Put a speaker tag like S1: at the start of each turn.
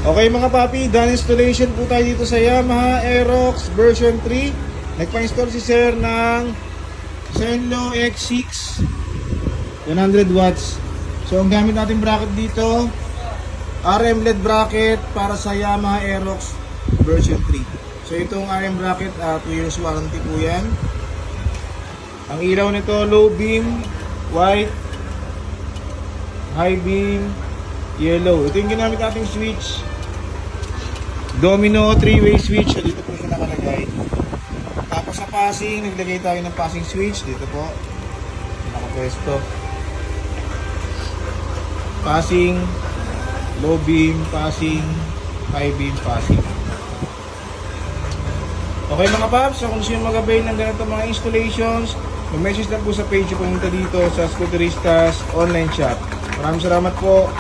S1: Okay mga papi, done installation po tayo dito sa Yamaha Aerox version 3. Nagpa-install si sir ng Zenlo X6 100 watts. So ang gamit natin bracket dito, RM LED bracket para sa Yamaha Aerox version 3. So itong RM bracket, 2 years warranty po yan. Ang ilaw nito, low beam, white, high beam, yellow. Ito yung ginamit nating switch, Domino 3-way switch. So dito po siya nakalagay. Tapos sa passing, naglagay tayo ng passing switch. Dito po nakapwesto. Passing, low beam, passing, high beam, passing. Okay mga paps, so kung gusto nyo mag-avail ng ganito mga installations, mag-message lang po sa page, pumunta dito sa Scooteristas online shop. Maraming salamat po.